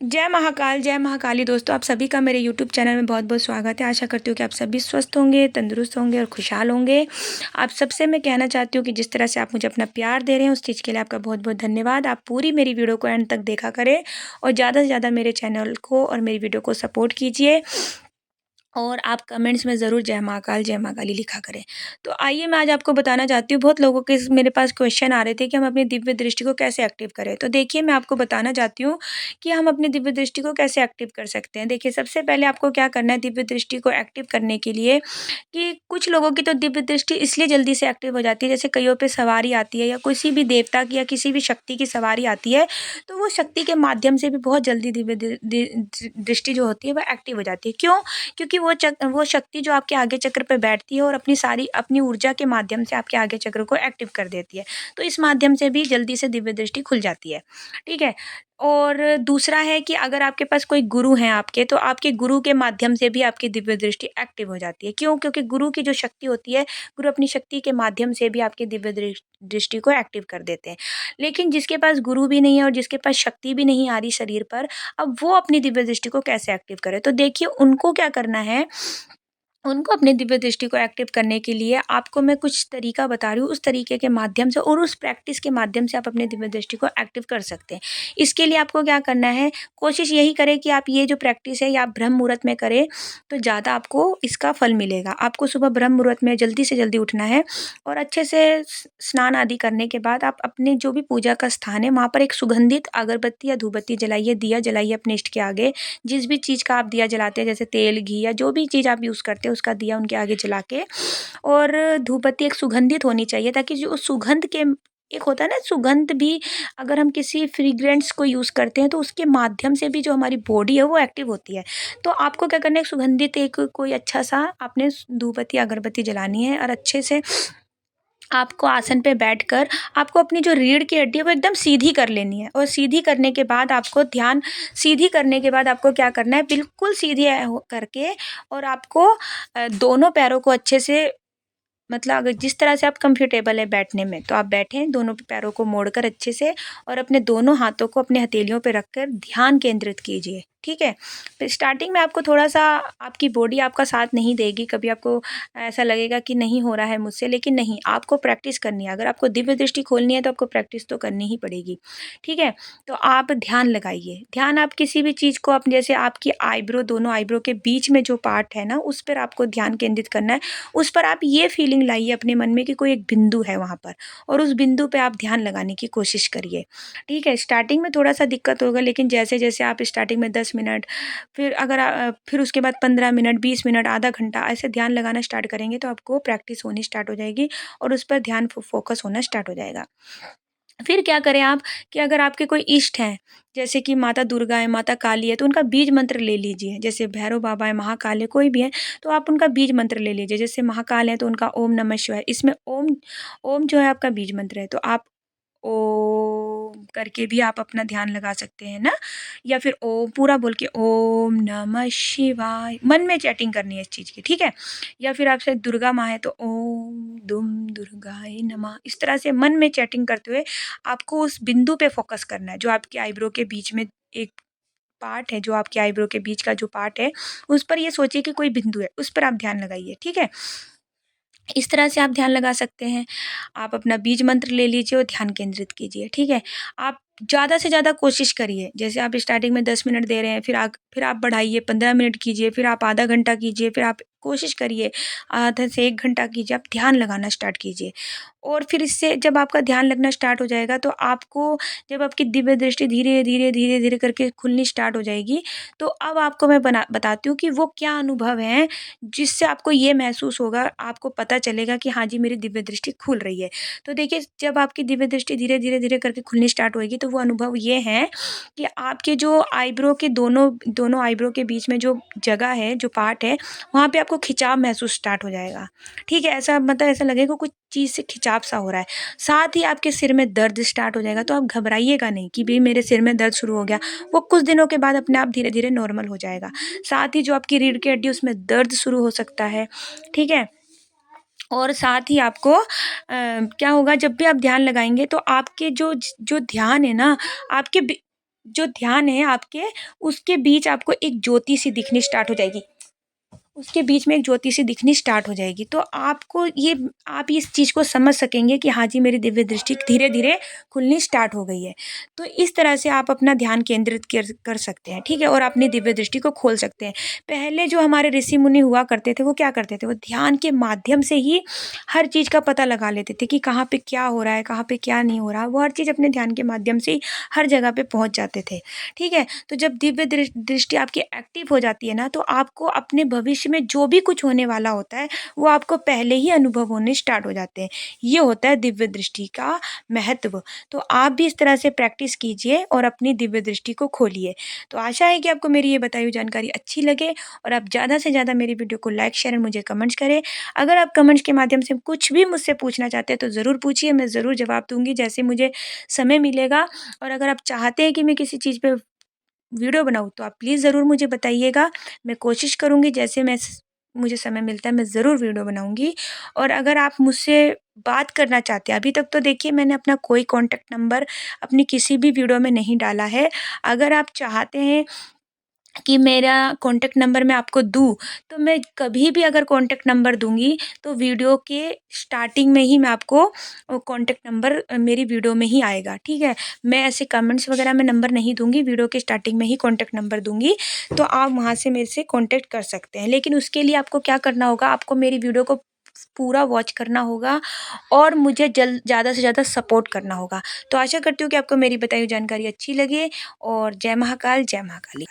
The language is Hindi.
जय महाकाल, जय महाकाली दोस्तों, आप सभी का मेरे यूट्यूब चैनल में बहुत-बहुत स्वागत है। आशा करती हूँ कि आप सभी स्वस्थ होंगे, तंदुरुस्त होंगे और खुशहाल होंगे। आप सबसे मैं कहना चाहती हूँ कि जिस तरह से आप मुझे अपना प्यार दे रहे हैं, उस चीज़ के लिए आपका बहुत-बहुत धन्यवाद। आप पूरी मेरी वीडियो को एंड तक देखा करें और ज़्यादा से ज़्यादा मेरे चैनल को और मेरी वीडियो को सपोर्ट कीजिए। और आप कमेंट्स में ज़रूर जय महाकाली लिखा करें। तो आइए मैं आज आपको बताना चाहती हूँ, बहुत लोगों के मेरे पास क्वेश्चन आ रहे थे कि हम अपनी दिव्य दृष्टि को कैसे एक्टिव करें। तो देखिए मैं आपको बताना चाहती हूँ कि हम अपनी दिव्य दृष्टि को कैसे एक्टिव कर सकते हैं। देखिए सबसे पहले आपको क्या करना है दिव्य दृष्टि को एक्टिव करने के लिए, कि कुछ लोगों की तो दिव्य दृष्टि इसलिए जल्दी से एक्टिव हो जाती है, जैसे कईयों पे सवारी आती है या किसी भी देवता की या किसी भी शक्ति की सवारी आती है, तो वो शक्ति के माध्यम से भी बहुत जल्दी दिव्य दृष्टि जो होती है वो एक्टिव हो जाती है। क्यों? क्योंकि वो शक्ति जो आपके आगे चक्र पे बैठती है और अपनी ऊर्जा के माध्यम से आपके आगे चक्र को एक्टिव कर देती है। तो इस माध्यम से भी जल्दी से दिव्य दृष्टि खुल जाती है। ठीक है? और दूसरा है कि अगर आपके पास कोई गुरु हैं आपके, तो आपके गुरु के माध्यम से भी आपकी दिव्य दृष्टि एक्टिव हो जाती है। क्यों? क्योंकि गुरु की जो शक्ति होती है, गुरु अपनी शक्ति के माध्यम से भी आपकी दिव्य दृष्टि को एक्टिव कर देते हैं। लेकिन जिसके पास गुरु भी नहीं है और जिसके पास शक्ति भी नहीं आ रही शरीर पर, अब वो अपनी दिव्य दृष्टि को कैसे एक्टिव करे? तो देखिए उनको क्या करना है, उनको अपने दिव्य दृष्टि को एक्टिव करने के लिए आपको मैं कुछ तरीका बता रही हूँ, उस तरीके के माध्यम से और उस प्रैक्टिस के माध्यम से आप अपने दिव्य दृष्टि को एक्टिव कर सकते हैं। इसके लिए आपको क्या करना है, कोशिश यही करें कि आप ये जो प्रैक्टिस है ये आप ब्रह्म मुहूर्त में करें, तो ज़्यादा आपको इसका फल मिलेगा। आपको सुबह ब्रह्म मुहूर्त में जल्दी से जल्दी उठना है और अच्छे से स्नान आदि करने के बाद आप अपने जो भी पूजा का स्थान है, वहाँ पर एक सुगंधित अगरबत्ती या धूपबत्ती जलाइए, दिया जलाइए अपने इष्ट के आगे। जिस भी चीज़ का आप दिया जलाते हैं, जैसे तेल, घी या जो भी चीज़ आप यूज़ करते हैं, उसका दिया उनके आगे जला के, और धूपबत्ती एक सुगंधित होनी चाहिए, ताकि जो सुगंध के एक होता है ना सुगंध भी, अगर हम किसी फ्रेग्रेंस को यूज़ करते हैं तो उसके माध्यम से भी जो हमारी बॉडी है वो एक्टिव होती है। तो आपको क्या करना है, सुगंधित एक कोई अच्छा-सा आपने धूपबत्ती, अगरबत्ती जलानी है और अच्छे से आपको आसन पे बैठकर आपको अपनी जो रीढ़ की हड्डी है वो एकदम सीधी कर लेनी है, और सीधी करने के बाद आपको ध्यान, सीधी करने के बाद आपको क्या करना है, बिल्कुल सीधी करके, और आपको दोनों पैरों को अच्छे से, मतलब अगर जिस तरह से आप कंफर्टेबल है बैठने में, तो आप बैठें दोनों पैरों को मोड़कर अच्छे से, और अपने दोनों हाथों को अपने हथेलियों पे रखकर ध्यान केंद्रित कीजिए। ठीक है? तो स्टार्टिंग में आपको थोड़ा-सा आपकी बॉडी आपका साथ नहीं देगी, कभी आपको ऐसा लगेगा कि नहीं हो रहा है मुझसे, लेकिन नहीं, आपको प्रैक्टिस करनी है। अगर आपको दिव्य दृष्टि खोलनी है तो आपको प्रैक्टिस तो करनी ही पड़ेगी। ठीक है? तो आप ध्यान लगाइए। ध्यान आप किसी भी चीज़ को अपने, जैसे आपकी आईब्रो, दोनों आईब्रो के बीच में जो पार्ट है ना, उस पर आपको ध्यान केंद्रित करना है। उस पर आप ये फीलिंग लाइए अपने मन में कि कोई एक बिंदु है वहाँ पर, और उस बिंदु पे आप ध्यान लगाने की कोशिश करिए। ठीक है? स्टार्टिंग में थोड़ा-सा दिक्कत होगा, लेकिन जैसे-जैसे आप स्टार्टिंग में 10 मिनट, फिर अगर फिर उसके बाद 15 मिनट, 20 मिनट, आधा घंटा ऐसे ध्यान लगाना स्टार्ट करेंगे, तो आपको प्रैक्टिस होनी स्टार्ट हो जाएगी और उस पर ध्यान फ़ोकस होना स्टार्ट हो जाएगा। फिर क्या करें आप, कि अगर आपके कोई इष्ट हैं, जैसे कि माता दुर्गा है, माता काली है, तो उनका बीज मंत्र ले लीजिए। जैसे भैरव बाबा है, महाकाल है, कोई भी है, तो आप उनका बीज मंत्र ले लीजिए। जैसे महाकाल है तो उनका ओम नमः शिवाय, इसमें ओम, ओम जो है आपका बीज मंत्र है, तो आप ओम करके भी आप अपना ध्यान लगा सकते हैं ना, या फिर ओम पूरा बोल के ओम नमः शिवाय, मन में चैटिंग करनी है इस चीज़ की। ठीक है? या फिर आपसे दुर्गा माँ है तो ओम दुम दुर्गाय नमः, इस तरह से मन में चैटिंग करते हुए आपको उस बिंदु पे फ़ोकस करना है, जो आपकी आईब्रो के बीच में एक पार्ट है, जो आपकी आईब्रो के बीच का जो पार्ट है, उस पर ये सोचिए कि कोई बिंदु है, उस पर आप ध्यान लगाइए। ठीक है? इस तरह से आप ध्यान लगा सकते हैं। आप अपना बीज मंत्र ले लीजिए और ध्यान केंद्रित कीजिए। ठीक है? आप ज़्यादा से ज़्यादा कोशिश करिए। जैसे आप स्टार्टिंग में 10 मिनट दे रहे हैं, फिर आप बढ़ाइए, 15 मिनट कीजिए, फिर आप आधा घंटा कीजिए, फिर आप कोशिश करिए आधा से 1 घंटा कीजिए, आप ध्यान लगाना स्टार्ट कीजिए। और फिर इससे जब आपका ध्यान लगना स्टार्ट हो जाएगा, तो आपको, जब आपकी दिव्य दृष्टि धीरे-धीरे, धीरे-धीरे करके खुलनी स्टार्ट हो जाएगी, तो अब आपको मैं बताती हूँ कि वो क्या अनुभव है, जिससे आपको ये महसूस होगा, आपको पता चलेगा कि हाँ जी, मेरी दिव्य दृष्टि खुल रही है। तो देखिए, जब आपकी दिव्य दृष्टि धीरे-धीरे, धीरे करके खुलनी स्टार्ट होएगी, तो वो अनुभव ये है कि आपके जो आईब्रो के दोनों दोनों आईब्रो के बीच में जो जगह है, जो पार्ट है, वहाँ पे आपको खिंचाव महसूस स्टार्ट हो जाएगा। ठीक है? ऐसा मतलब ऐसा लगेगा कुछ चीज़ से खिंचाव सा हो रहा है। साथ ही आपके सिर में दर्द स्टार्ट हो जाएगा, तो आप घबराइएगा नहीं कि भई मेरे सिर में दर्द शुरू हो गया। वो कुछ दिनों के बाद अपने आप धीरे-धीरे नॉर्मल हो जाएगा। साथ ही जो आपकी रीढ़ की हड्डी है, उसमें दर्द शुरू हो सकता है। ठीक है? और साथ ही आपको क्या होगा, जब भी आप ध्यान लगाएँगे, तो आपके जो ध्यान है ना, आपके जो ध्यान है आपके, उसके बीच आपको एक ज्योति सी दिखनी स्टार्ट हो जाएगी। उसके बीच में एक ज्योति सी दिखनी स्टार्ट हो जाएगी। तो आपको ये आप इस चीज़ को समझ सकेंगे कि हाँ जी, मेरी दिव्य दृष्टि धीरे-धीरे खुलनी स्टार्ट हो गई है। तो इस तरह से आप अपना ध्यान केंद्रित कर कर सकते हैं, ठीक है? और अपनी दिव्य दृष्टि को खोल सकते हैं। पहले जो हमारे ऋषि-मुनि हुआ करते थे, वो क्या करते थे? वो ध्यान के माध्यम से ही हर चीज़ का पता लगा लेते थे कि कहाँ पे क्या हो रहा है, कहाँ पे क्या नहीं हो रहा। वो हर चीज़ अपने ध्यान के माध्यम से ही हर जगह पे पहुँच जाते थे, ठीक है? तो जब दिव्य दृष्टि आपकी एक्टिव हो जाती है ना, तो आपको अपने भविष्य में जो भी कुछ होने वाला होता है, वो आपको पहले ही अनुभव होने स्टार्ट हो जाते हैं। ये होता है दिव्य दृष्टि का महत्व। तो आप भी इस तरह से प्रैक्टिस कीजिए और अपनी दिव्य दृष्टि को खोलिए। तो आशा है कि आपको मेरी ये बताई हुई जानकारी अच्छी लगे और आप ज़्यादा से ज़्यादा मेरी वीडियो को लाइक, शेयर और मुझे कमेंट्स करें। अगर आप कमेंट्स के माध्यम से कुछ भी मुझसे पूछना चाहते हैं, तो ज़रूर पूछिए, मैं ज़रूर जवाब दूँगी जैसे मुझे समय मिलेगा। और अगर आप चाहते हैं कि मैं किसी चीज़ पे वीडियो बनाऊँ, तो आप प्लीज़ ज़रूर मुझे बताइएगा। मैं कोशिश करूँगी, जैसे मुझे समय मिलता है मैं ज़रूर वीडियो बनाऊँगी। और अगर आप मुझसे बात करना चाहते हैं, अभी तक तो देखिए मैंने अपना कोई कॉन्टैक्ट नंबर अपनी किसी भी वीडियो में नहीं डाला है। अगर आप चाहते हैं कि मेरा कॉन्टैक्ट नंबर मैं आपको दूँ, तो मैं कभी भी अगर कॉन्टैक्ट नंबर दूँगी, तो वीडियो के स्टार्टिंग में ही मैं आपको कॉन्टैक्ट नंबर मेरी वीडियो में ही आएगा, ठीक है? मैं ऐसे कमेंट्स वगैरह में नंबर नहीं दूँगी, वीडियो के स्टार्टिंग में ही कॉन्टैक्ट नंबर दूँगी, तो आप वहाँ से मेरे से कॉन्टैक्ट कर सकते हैं। लेकिन उसके लिए आपको क्या करना होगा, आपको मेरी वीडियो को पूरा वॉच करना होगा और मुझे ज़्यादा से ज़्यादा सपोर्ट करना होगा। तो आशा करती हूँ कि आपको मेरी बताई हुई जानकारी अच्छी लगी और जय महाकाल, जय महाकाली।